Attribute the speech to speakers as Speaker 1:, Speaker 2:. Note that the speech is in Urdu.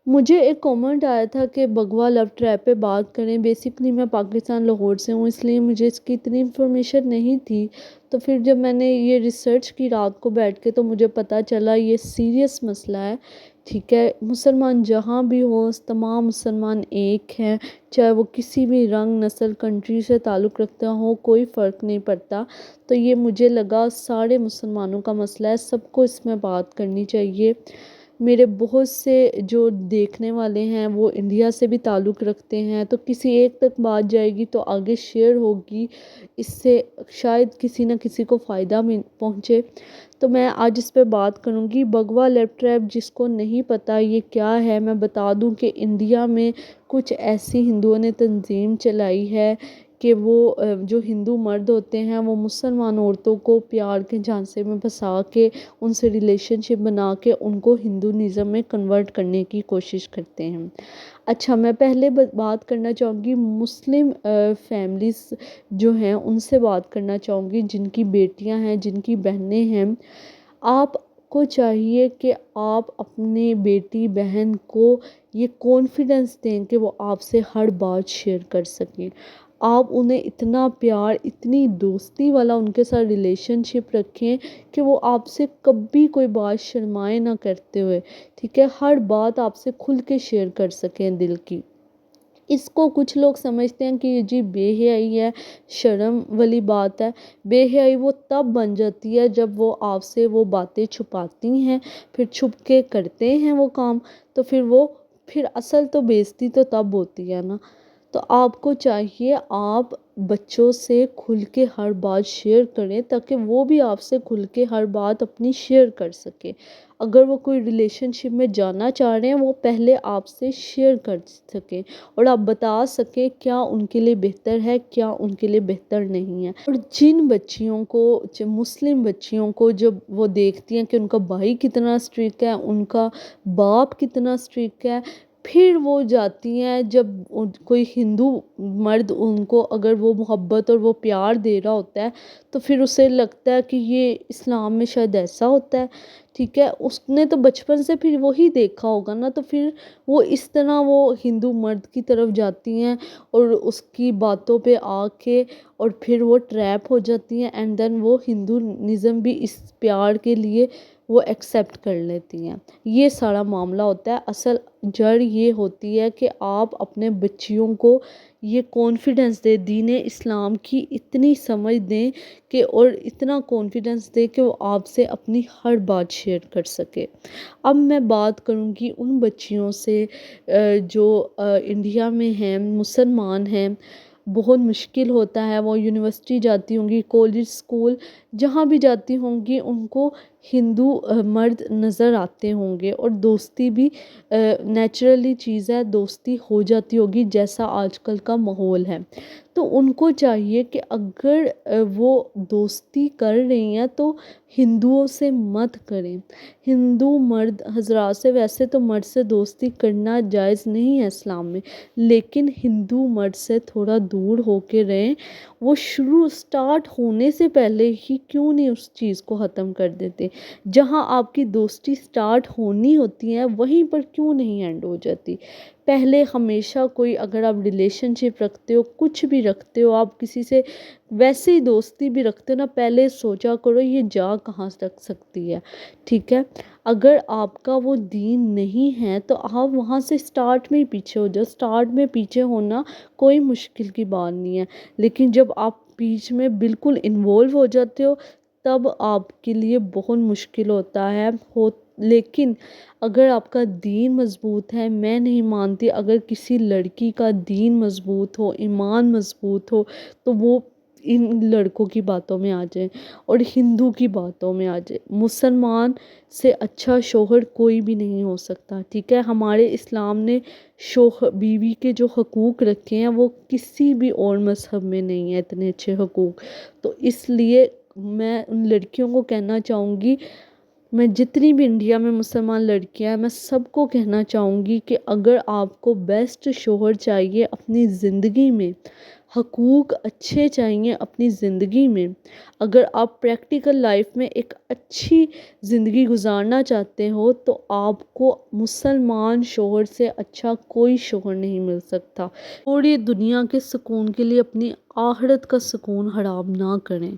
Speaker 1: مجھے ایک کامنٹ آیا تھا کہ بگوا لو ٹریپ پہ بات کریں. بیسکلی میں پاکستان لاہور سے ہوں، اس لیے مجھے اس کی اتنی انفارمیشن نہیں تھی. تو پھر جب میں نے یہ ریسرچ کی رات کو بیٹھ کے تو مجھے پتہ چلا یہ سیریس مسئلہ ہے. ٹھیک ہے، مسلمان جہاں بھی ہو، تمام مسلمان ایک ہیں، چاہے وہ کسی بھی رنگ، نسل، کنٹری سے تعلق رکھتا ہو، کوئی فرق نہیں پڑتا. تو یہ مجھے لگا سارے مسلمانوں کا مسئلہ ہے، سب کو اس میں بات کرنی چاہیے. میرے بہت سے جو دیکھنے والے ہیں وہ انڈیا سے بھی تعلق رکھتے ہیں، تو کسی ایک تک بات جائے گی تو آگے شیئر ہوگی، اس سے شاید کسی نہ کسی کو فائدہ پہنچے. تو میں آج اس پہ بات کروں گی. بگوا لیب ٹریپ جس کو نہیں پتہ یہ کیا ہے، میں بتا دوں کہ انڈیا میں کچھ ایسی ہندوؤں نے تنظیم چلائی ہے کہ وہ جو ہندو مرد ہوتے ہیں وہ مسلمان عورتوں کو پیار کے جھانسے میں پھنسا کے ان سے ریلیشن شپ بنا کے ان کو ہندوازم میں کنورٹ کرنے کی کوشش کرتے ہیں. اچھا، میں پہلے بات کرنا چاہوں گی مسلم فیملیز جو ہیں ان سے بات کرنا چاہوں گی، جن کی بیٹیاں ہیں، جن کی بہنیں ہیں. آپ کو چاہیے کہ آپ اپنے بیٹی بہن کو یہ کانفیڈنس دیں کہ وہ آپ سے ہر بات شیئر کر سکیں. آپ انہیں اتنا پیار، اتنی دوستی والا ان کے ساتھ ریلیشن شپ رکھیں کہ وہ آپ سے کبھی کوئی بات شرمائے نہ کرتے ہوئے، ٹھیک ہے، ہر بات آپ سے کھل کے شیئر کر سکیں دل کی. اس کو کچھ لوگ سمجھتے ہیں کہ یہ جی بے حیائی ہے، شرم والی بات ہے. بے حیائی وہ تب بن جاتی ہے جب وہ آپ سے وہ باتیں چھپاتی ہیں، پھر چھپ کے کرتے ہیں وہ کام، تو پھر اصل تو بے عزتی تو تب ہوتی ہے نا. تو آپ کو چاہیے آپ بچوں سے کھل کے ہر بات شیئر کریں تاکہ وہ بھی آپ سے کھل کے ہر بات اپنی شیئر کر سکے. اگر وہ کوئی ریلیشن شپ میں جانا چاہ رہے ہیں وہ پہلے آپ سے شیئر کر سکیں اور آپ بتا سکیں کیا ان کے لیے بہتر ہے، کیا ان کے لیے بہتر نہیں ہے. اور جن بچیوں کو، مسلم بچیوں کو جب وہ دیکھتی ہیں کہ ان کا بھائی کتنا اسٹرکٹ ہے، ان کا باپ کتنا اسٹرکٹ ہے، پھر وہ جاتی ہیں جب کوئی ہندو مرد ان کو اگر وہ محبت اور وہ پیار دے رہا ہوتا ہے تو پھر اسے لگتا ہے کہ یہ اسلام میں شاید ایسا ہوتا ہے. ٹھیک ہے، اس نے تو بچپن سے پھر وہی دیکھا ہوگا نا، تو پھر وہ اس طرح وہ ہندو مرد کی طرف جاتی ہیں اور اس کی باتوں پہ آ کے اور پھر وہ ٹریپ ہو جاتی ہیں، اینڈ دین وہ ہندوازم بھی اس پیار کے لیے وہ ایکسیپٹ کر لیتی ہیں. یہ سارا معاملہ ہوتا ہے. اصل جڑ یہ ہوتی ہے کہ آپ اپنے بچیوں کو یہ کانفیڈنس دیں، دین اسلام کی اتنی سمجھ دیں کہ اور اتنا کانفیڈنس دیں کہ وہ آپ سے اپنی ہر بات شیئر کر سکے. اب میں بات کروں گی ان بچیوں سے جو انڈیا میں ہیں، مسلمان ہیں. بہت مشکل ہوتا ہے، وہ یونیورسٹی جاتی ہوں گی، کالج، اسکول جہاں بھی جاتی ہوں گی ان کو ہندو مرد نظر آتے ہوں گے، اور دوستی بھی نیچرلی چیز ہے، دوستی ہو جاتی ہوگی جیسا آج کل کا ماحول ہے. تو ان کو چاہیے کہ اگر وہ دوستی کر رہی ہیں تو ہندوؤں سے مت کریں. ہندو مرد حضرات سے، ویسے تو مرد سے دوستی کرنا جائز نہیں ہے اسلام میں، لیکن ہندو مرد سے تھوڑا دور ہو کے رہیں. وہ سٹارٹ ہونے سے پہلے ہی کیوں نہیں اس چیز کو ختم کر دیتے؟ جہاں آپ کی دوستی سٹارٹ ہونی ہوتی ہے وہیں پر کیوں نہیں اینڈ ہو جاتی؟ پہلے ہمیشہ کوئی اگر آپ ریلیشن شپ رکھتے ہو، کچھ بھی رکھتے ہو، آپ کسی سے ویسے ہی دوستی بھی رکھتے ہو نا، پہلے سوچا کرو یہ جا کہاں تک سکتی ہے. ٹھیک ہے، اگر آپ کا وہ دین نہیں ہے تو آپ وہاں سے سٹارٹ میں ہی پیچھے ہو جاؤ. سٹارٹ میں پیچھے ہونا کوئی مشکل کی بات نہیں ہے، لیکن جب آپ بیچ میں بالکل انوالو ہو جاتے ہو تب آپ کے لیے بہت مشکل ہوتا ہے. لیکن اگر آپ کا دین مضبوط ہے، میں نہیں مانتی اگر کسی لڑکی کا دین مضبوط ہو، ایمان مضبوط ہو، تو وہ ان لڑکوں کی باتوں میں آ جائے اور ہندو کی باتوں میں آ جائے. مسلمان سے اچھا شوہر کوئی بھی نہیں ہو سکتا. ٹھیک ہے، ہمارے اسلام نے شوہر بیوی کے جو حقوق رکھے ہیں وہ کسی بھی اور مذہب میں نہیں ہیں اتنے اچھے حقوق. تو اس لیے میں ان لڑکیوں کو کہنا چاہوں گی، میں جتنی بھی انڈیا میں مسلمان لڑکیاں ہیں میں سب کو کہنا چاہوں گی کہ اگر آپ کو بیسٹ شوہر چاہیے اپنی زندگی میں، حقوق اچھے چاہیے اپنی زندگی میں، اگر آپ پریکٹیکل لائف میں ایک اچھی زندگی گزارنا چاہتے ہو تو آپ کو مسلمان شوہر سے اچھا کوئی شوہر نہیں مل سکتا، اور یہ دنیا کے سکون کے لیے اپنی آخرت کا سکون حرام نہ کریں۔